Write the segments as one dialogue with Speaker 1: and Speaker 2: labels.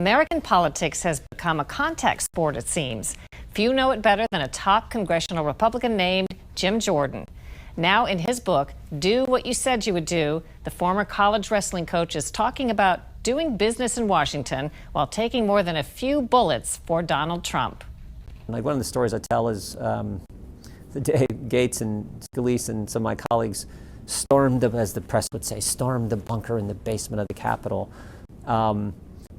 Speaker 1: American politics has become a contact sport, it seems. Few know it better than a top congressional Republican named Jim Jordan. Now, in his book, Do What You Said You Would Do, the former college wrestling coach is talking about doing business in Washington while taking more than a few bullets for Donald Trump.
Speaker 2: Like one of the stories I tell is the day Gates and Scalise and some of my colleagues stormed, as the press would say, stormed the bunker in the basement of the Capitol,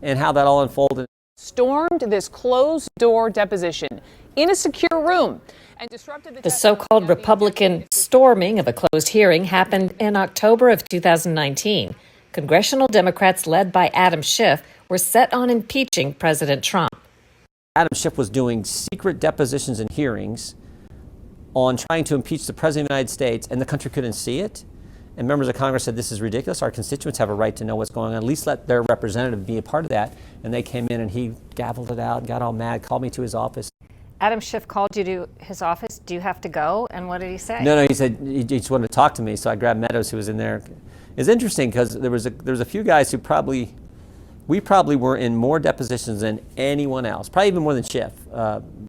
Speaker 2: and how that all unfolded.
Speaker 3: Stormed this closed-door deposition in a secure room and disrupted
Speaker 1: the so-called Republican storming of a closed hearing happened in October of 2019. Congressional Democrats led by Adam Schiff were set on impeaching President Trump.
Speaker 2: Adam Schiff was doing secret depositions and hearings on trying to impeach the President of the United States, and the country couldn't see it. And members of Congress said, this is ridiculous. Our constituents have a right to know what's going on. At least let their representative be a part of that. And they came in and he gavelled it out, got all mad, called me to his office.
Speaker 1: Adam Schiff called you to his office. Do you have to go? And what did he say?
Speaker 2: No, he said he just wanted to talk to me. So I grabbed Meadows, who was in there. It's interesting because there was a few guys who we probably were in more depositions than anyone else, probably even more than Schiff.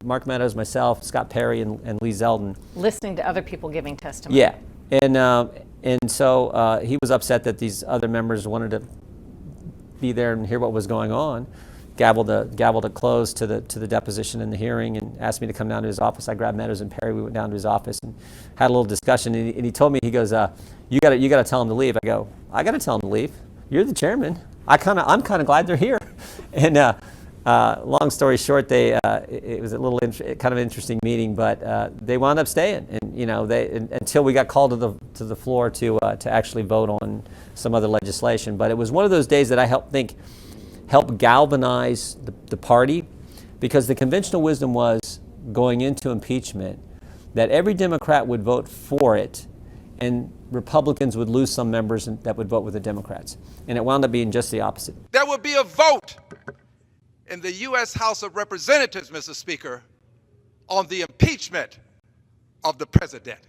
Speaker 2: Mark Meadows, myself, Scott Perry, and Lee Zeldin.
Speaker 1: Listening to other people giving testimony.
Speaker 2: Yeah, and so he was upset that these other members wanted to be there and hear what was going on. Gavelled a close to the deposition and the hearing, and asked me to come down to his office. I grabbed Meadows and Perry. We went down to his office and had a little discussion. And he told me, he goes, "You got to tell him to leave." I go, "I got to tell him to leave. You're the chairman. I'm kind of glad they're here." And long story short, it was a little kind of interesting meeting, but they wound up staying, and until we got called to the floor to actually vote on some other legislation. But it was one of those days that I helped galvanize the party, because the conventional wisdom was, going into impeachment, that every Democrat would vote for it, and Republicans would lose some members that would vote with the Democrats. And it wound up being just the opposite.
Speaker 4: There will be a vote in the U.S. House of Representatives, Mr. Speaker, on the impeachment of the president.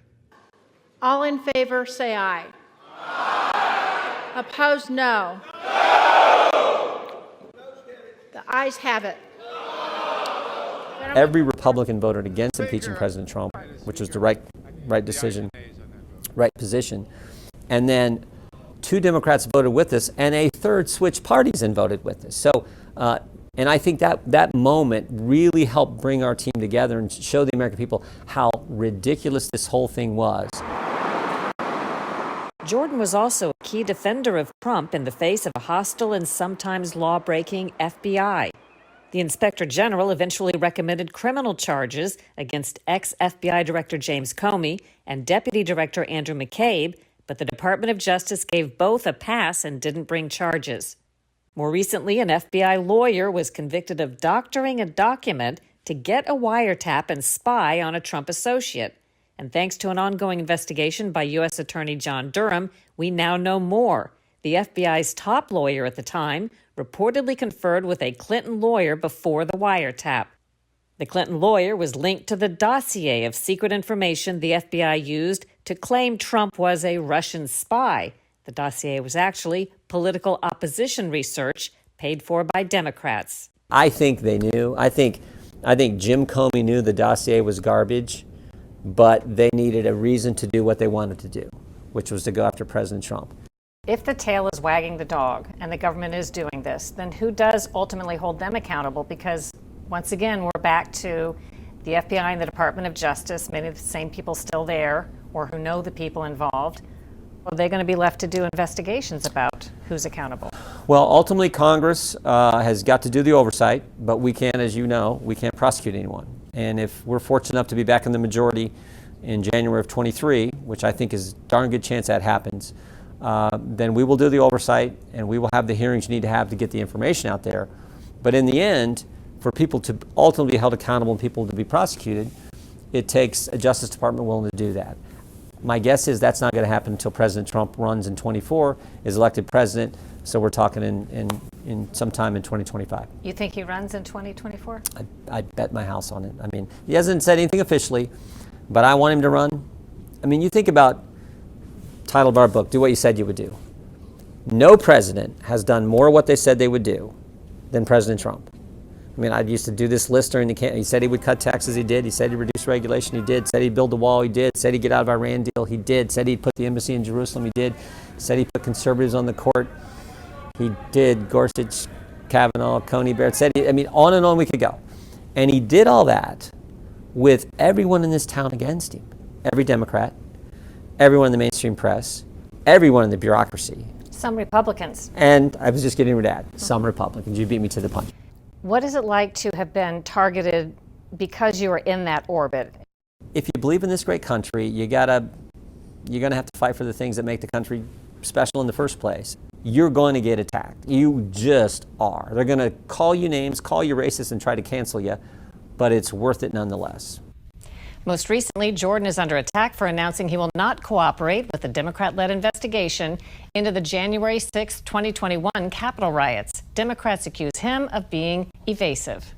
Speaker 5: All in favor, say aye. Aye. Opposed, no. The ayes have it.
Speaker 2: Every Republican voted against impeaching President Trump, which was the right decision, right position. And then 2 Democrats voted with us, and a third switched parties and voted with us. So, and I think that moment really helped bring our team together and show the American people how ridiculous this whole thing was.
Speaker 1: Jordan was also a key defender of Trump in the face of a hostile and sometimes law-breaking FBI. The Inspector General eventually recommended criminal charges against ex-FBI Director James Comey and Deputy Director Andrew McCabe, but the Department of Justice gave both a pass and didn't bring charges. More recently, an FBI lawyer was convicted of doctoring a document to get a wiretap and spy on a Trump associate. And thanks to an ongoing investigation by U.S. Attorney John Durham, we now know more. The FBI's top lawyer at the time reportedly conferred with a Clinton lawyer before the wiretap. The Clinton lawyer was linked to the dossier of secret information the FBI used to claim Trump was a Russian spy. The dossier was actually political opposition research paid for by Democrats.
Speaker 2: I think they knew. I think Jim Comey knew the dossier was garbage, but they needed a reason to do what they wanted to do, which was to go after President Trump.
Speaker 1: If the tail is wagging the dog and the government is doing this, then who does ultimately hold them accountable? Because once again, we're back to the FBI and the Department of Justice, many of the same people still there or who know the people involved. Are they going to be left to do investigations about who's accountable?
Speaker 2: Well, ultimately, Congress has got to do the oversight, but we can't, as you know, we can't prosecute anyone. And if we're fortunate enough to be back in the majority in January of 23, which I think is a darn good chance that happens, then we will do the oversight and we will have the hearings you need to have to get the information out there. But in the end, for people to ultimately be held accountable and people to be prosecuted, it takes a Justice Department willing to do that. My guess is that's not going to happen until President Trump runs in 24, is elected president. So we're talking in sometime in 2025.
Speaker 1: You think he runs in 2024?
Speaker 2: I'd bet my house on it. I mean, he hasn't said anything officially, but I want him to run. I mean, you think about the title of our book, Do What You Said You Would Do. No president has done more what they said they would do than President Trump. I mean, I used to do this list during the campaign. He said he would cut taxes, he did. He said he'd reduce regulation, he did. Said he'd build the wall, he did. Said he'd get out of Iran deal, he did. Said he'd put the embassy in Jerusalem, he did. Said he'd put conservatives on the court, he did. Gorsuch, Kavanaugh, Coney Barrett, said he, I mean, on and on we could go. And he did all that with everyone in this town against him. Every Democrat, everyone in the mainstream press, everyone in the bureaucracy.
Speaker 1: Some Republicans.
Speaker 2: And I was just getting rid of that. Some Republicans. You beat me to the punch.
Speaker 1: What is it like to have been targeted because you were in that orbit?
Speaker 2: If you believe in this great country, you're gonna have to fight for the things that make the country special in the first place. You're going to get attacked. You just are. They're going to call you names, call you racist, and try to cancel you, but it's worth it nonetheless.
Speaker 1: Most recently, Jordan is under attack for announcing he will not cooperate with the Democrat-led investigation into the January 6, 2021 Capitol riots. Democrats accuse him of being evasive.